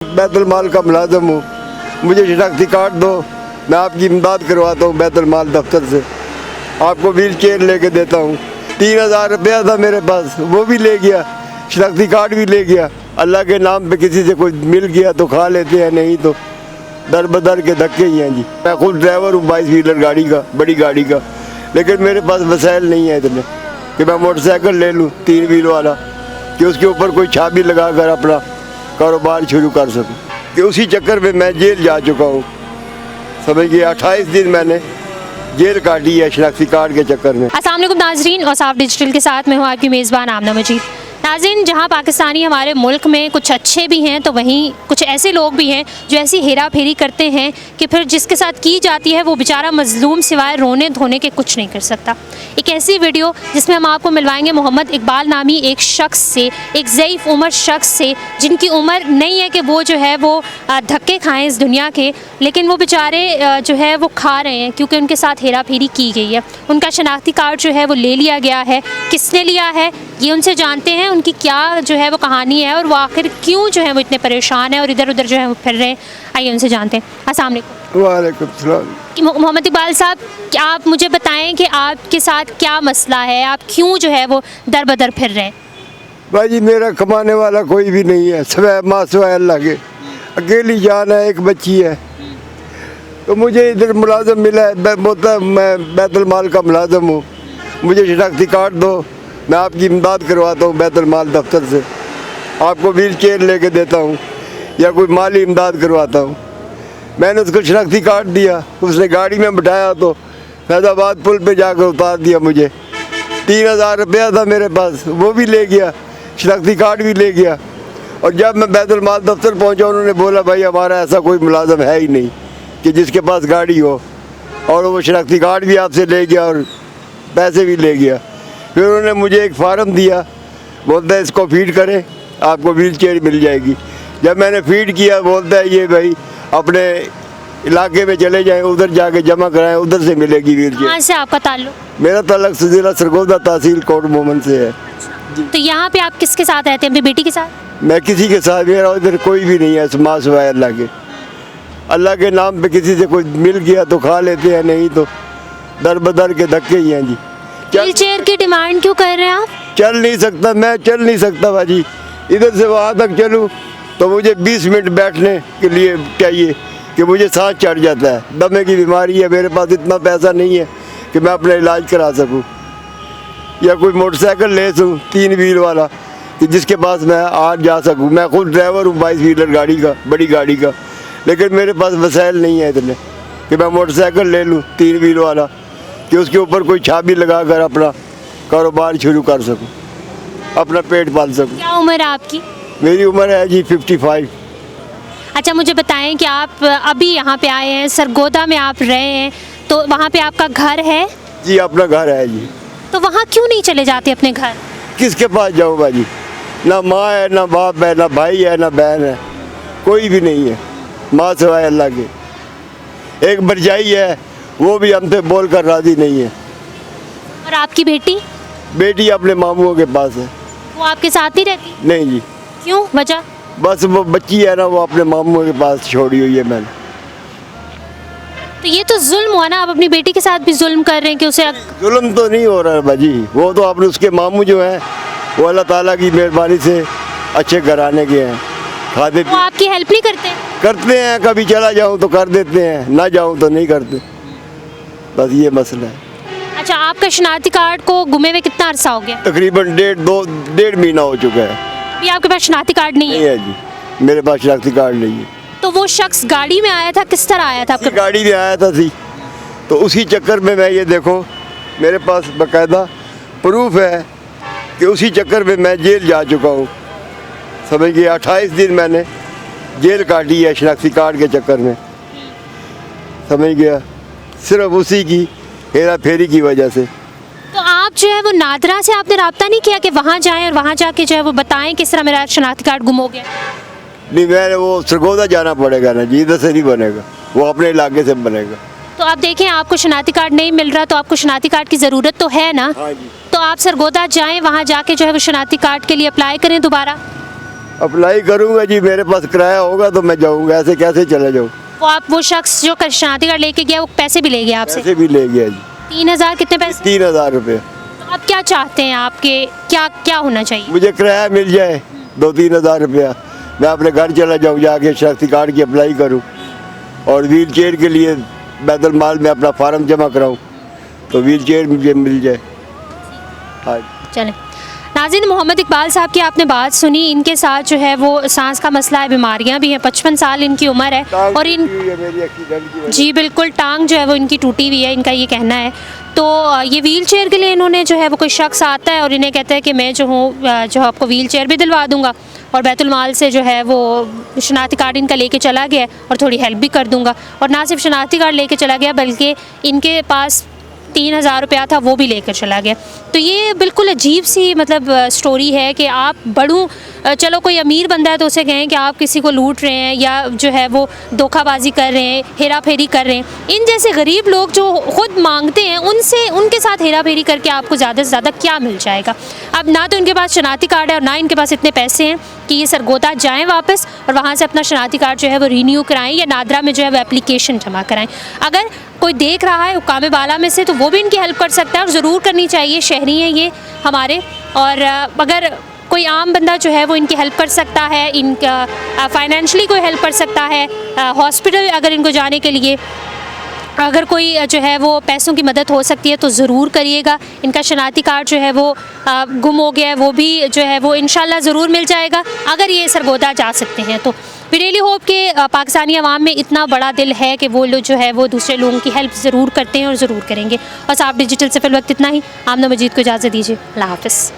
बैतुल माल का मुलाजम हूँ, मुझे शनाख्ती कार्ड दो, मैं आपकी इमदाद करवाता हूँ बैतुल माल दफ्तर से, आपको व्हील चेयर लेके देता हूँ। 3000 रुपया था मेरे पास, वो भी ले गया, शनाख्ती कार्ड भी ले गया। अल्लाह के नाम पे किसी से कोई मिल गया तो खा लेते हैं, नहीं तो दर बदर के धक्के ही हैं जी। मैं खुद ड्राइवर हूँ 22 व्हीलर गाड़ी का, बड़ी गाड़ी का, लेकिन मेरे पास वसाइल नहीं है इतने कि मैं मोटरसाइकिल ले लूँ 3 व्हील वाला, कि उसके ऊपर कोई छाबी लगा कर अपना कारोबार शुरू कर सकूं। कि उसी चक्कर में मैं जेल जा चुका हूँ, समझिए 28 दिन मैंने जेल काटी है शनाख्ती कार्ड के चक्कर में। अस्सलाम वालेकुम नाजरीन, और साफ डिजिटल के साथ मैं हूँ आपकी मेज़बान आमना मजीद। नाज़रीन, जहाँ पाकिस्तानी हमारे मुल्क में कुछ अच्छे भी हैं तो वहीं कुछ ऐसे लोग भी हैं जो ऐसी हेरा फेरी करते हैं कि फिर जिसके साथ की जाती है वो बेचारा मजलूम सिवाय रोने धोने के कुछ नहीं कर सकता। एक ऐसी वीडियो जिसमें हम आपको मिलवाएंगे मोहम्मद इकबाल नामी एक शख्स से, एक ज़ईफ़ उम्र शख्स से, जिनकी उम्र नहीं है कि वो जो है वो धक्के खाएँ इस दुनिया के, लेकिन वो बेचारे जो है वो खा रहे हैं क्योंकि उनके साथ हेरा फेरी की गई है। उनका शनाख्ती कार्ड जो है वो ले लिया गया है। किसने लिया है ये उनसे जानते हैं, उनकी क्या जो है वो कहानी है और वो आखिर क्यों जो है वो इतने परेशान है और इधर उधर जो है वो फिर रहे हैं। आइए उनसे जानते हैं। अस्सलाम वालेकुम। वालेकुम सलाम। मोहम्मद इकबाल साहब, क्या आप मुझे बताएं कि आपके साथ क्या मसला है, आप क्यों जो है वो दर बदर फिर रहे हैं? भाई जी, मेरा कमाने वाला कोई भी नहीं है, सवै माँ सवै अल्लाह के, अकेली जान है, एक बच्ची है। तो मुझे इधर मुलाजम मिला है, मैं बैतुल माल का मुलाजम हूँ, मुझे शनाख्ती कार्ड दो, मैं आपकी इमदाद करवाता हूँ बैतुल माल दफ्तर से, आपको व्हील चेयर लेके देता हूँ या कोई माली इमदाद करवाता हूँ। मैंने उसको शनाख्ती कार्ड दिया, उसने गाड़ी में बिठाया तो फैज़ाबाद पुल पे जाकर उतार दिया मुझे। 3000 रुपया था मेरे पास, वो भी ले गया, शनाख्ती कार्ड भी ले गया। और जब मैं बैतुल माल दफ्तर पहुँचा, उन्होंने बोला भाई हमारा ऐसा कोई मुलाजम है ही नहीं कि जिसके पास गाड़ी हो, और वो शनाख्ती कार्ड भी आपसे ले गया और पैसे भी ले गया। फिर उन्होंने मुझे एक फार्म दिया, बोलता है इसको फीड करें, आपको व्हील चेयर मिल जाएगी। जब मैंने फीड किया, बोलता है ये भाई अपने इलाके में चले जाएं, उधर जाके जमा कराएं, उधर से मिलेगी व्हील चेयर। कहाँ से आपका ताल्लुक? मेरा ताल्लुक ज़िला सरगोदा तहसील कोट मोमन से है। तो यहाँ पे आप किसके साथ रहते हैं? अपनी बेटी के साथ? मैं किसी के साथ, मेरा इधर कोई भी नहीं है माँ सिवाय अल्लाह के। अल्लाह के नाम पे किसी से कोई मिल गया तो खा लेते हैं, नहीं तो दर बदर के धक्के ही हैं जी। व्हील चेयर की डिमांड क्यों कर रहे हैं आप? चल नहीं सकता, मैं चल नहीं सकता भाजी, इधर से वहाँ तक चलूँ तो मुझे 20 मिनट बैठने के लिए चाहिए कि मुझे सांस चढ़ जाता है, दमे की बीमारी है, मेरे पास इतना पैसा नहीं है कि मैं अपना इलाज करा सकूँ या कोई मोटरसाइकिल ले सकूँ 3 व्हील वाला कि जिसके पास मैं आ जा सकूँ। मैं खुद ड्राइवर हूँ 22 व्हीलर गाड़ी का, बड़ी गाड़ी का, लेकिन मेरे पास वसाइल नहीं है इतने कि मैं मोटरसाइकिल ले लूँ 3 व्हील वाला, कि उसके ऊपर कोई छाबी लगा कर अपना कारोबार शुरू कर सकूं, अपना पेट पाल सकूं। क्या उम्र है आपकी? मेरी उम्र है जी 55। अच्छा, मुझे बताएं कि आप अभी यहाँ पे आए हैं, सरगोदा में आप रहे हैं, तो वहाँ पे आपका घर है? जी अपना घर है जी। तो वहाँ क्यों नहीं चले जाते अपने घर? किसके पास जाऊँ भाजी, ना माँ है, ना बाप है, ना भाई है, ना बहन है, कोई भी नहीं है माँ सिवाय अल्लाह के। एक भरजाई है, वो भी हमसे बोल कर राज़ी नहीं है। और आपकी बेटी? बेटी अपने मामूओं के पास है। वो आपके साथ ही रहती? नहीं जी। क्यों, वजह? बस वो बच्ची है ना, वो अपने मामूओं के पास छोड़ी हुई है मैंने। तो ये तो जुल्म हुआ ना, आप अपनी बेटी के साथ भी जुल्म कर रहे हैं कि उसे। जुल्म तो नहीं हो रहा है बाजी, वो तो अपने उसके मामू जो हैं वो अल्लाह ताला की मेहरबानी से अच्छे घराने के हैं, खाते वो आपकी हेल्प नहीं करते? करते हैं, कभी चला जाऊँ तो कर देते हैं, ना जाऊँ तो नहीं करते, बस ये मसला है। अच्छा, आपका शनाख्ती कार्ड को गुमे हुए कितना अरसा हो गया? तकरीबन 1.5 महीना हो चुका है। अभी आपके पास शनाख्ती कार्ड नहीं नहीं है? है जी, मेरे पास शनाख्ती कार्ड नहीं है। तो वो शख्स गाड़ी में आया था, किस तरह आया था आपके? गाड़ी में आया था थी, तो उसी चक्कर में मैं, ये देखो मेरे पास बाकायदा प्रूफ है कि उसी चक्कर में मैं जेल जा चुका हूँ, समझिए 28 दिन मैंने जेल काटी है शनाख्ती कार्ड के चक्कर में, समझ गया, सिर्फ उसी की हेरा फेरी की वजह से। तो आप जो है वो नादरा से आपने रब्ता नहीं किया कि वहाँ जाएं और वहाँ जाके जो है वो बताएं किस तरह मेरा शनाख्ती कार्ड गुम हो गया? नहीं, मैंने वो सरगोदा जाना पड़ेगा ना जी, इधर से नहीं बनेगा, वो अपने इलाके से बनेगा। तो आप देखें, आपको शनाख्ती कार्ड नहीं मिल रहा, तो आपको शनाख्ती कार्ड की ज़रूरत तो है ना? हाँ जी। तो आप सरगोदा जाएं, वहाँ जाके जो है वो शनाख्ती कार्ड के लिए अप्लाई करें दोबारा। अप्लाई करूँगा जी, मेरे पास किराया होगा तो मैं जाऊँगा, ऐसे कैसे चले जाऊँ। वो शख्स जो शनाख्ती कार्ड लेके गया वो पैसे भी ले गया आपसे? पैसे भी ले गया जी, 3,000 कितने पैसे? 3,000 रुपये। तो आप क्या चाहते हैं, आपके क्या क्या होना चाहिए? मुझे किराया मिल जाए 2-3 हज़ार रुपया, मैं अपने घर चला जाऊँ, जाके शनाख्ती कार्ड की अप्लाई करूँ और व्हील चेयर के लिए बैतुल माल में अपना फार्म जमा कराऊँ तो व्हील चेयर मुझे मिल जाए। हाँ चलें। नाज़रीन, मोहम्मद इकबाल साहब की आपने बात सुनी। इनके साथ जो है वो सांस का मसला है, बीमारियां भी हैं, 55 साल इनकी उम्र है और इन मेरी एक्सीडेंट की वजह जी बिल्कुल, टांग जो है वो इनकी टूटी हुई है, इनका ये कहना है। तो ये व्हील चेयर के लिए इन्होंने जो है वो कोई शख्स आता है और इन्हें कहता है कि मैं जो हूँ जो आपको व्हील चेयर भी दिलवा दूँगा और बैतुल माल से जो है वो शनाख्ती कार्ड इनका लेके चला गया और थोड़ी हेल्प भी कर दूँगा। और ना सिर्फ शनाख्ती कार्ड लेके चला गया बल्कि इनके पास 3,000 रुपया था वो भी लेकर चला गया। तो ये बिल्कुल अजीब सी मतलब स्टोरी है कि आप बड़ू चलो कोई अमीर बंदा है तो उसे कहें कि आप किसी को लूट रहे हैं या जो है वो धोखाबाजी कर रहे हैं, हेरा फेरी कर रहे हैं। इन जैसे गरीब लोग जो खुद मांगते हैं उनसे उनके साथ हेरा फेरी करके आपको ज़्यादा से ज़्यादा क्या मिल जाएगा? अब ना तो इनके पास शनाख्ती कार्ड है और ना इनके पास इतने पैसे हैं कि ये सरगोदा जाएँ वापस और वहाँ से अपना शनाख्ती कार्ड जो है वो रीन्यू कराएँ या नादरा में जो है वो एप्लीकेशन जमा कराएँ। अगर कोई देख रहा है हुक्काम बाला में से तो वो भी इनकी हेल्प कर सकता है और ज़रूर करनी चाहिए, शहरी हैं ये हमारे। और अगर कोई आम बंदा जो है वो इनकी हेल्प कर सकता है, इनका फाइनेंशली कोई हेल्प कर सकता है, हॉस्पिटल अगर इनको जाने के लिए अगर कोई जो है वो पैसों की मदद हो सकती है तो ज़रूर करिएगा। इनका शनाख्ती कार्ड जो है वो गुम हो गया है, वो भी जो है वो इंशाल्लाह ज़रूर मिल जाएगा अगर ये सरगोदा जा सकते हैं तो। वी रियली होप कि पाकिस्तानी अवाम में इतना बड़ा दिल है कि वो लोग जो है वो दूसरे लोगों की हेल्प ज़रूर करते हैं और ज़रूर करेंगे। और साफ डिजिटल से फिल वक्त इतना ही। आमना मजीद को इजाज़त दीजिए। अल्लाह हाफ़िज़।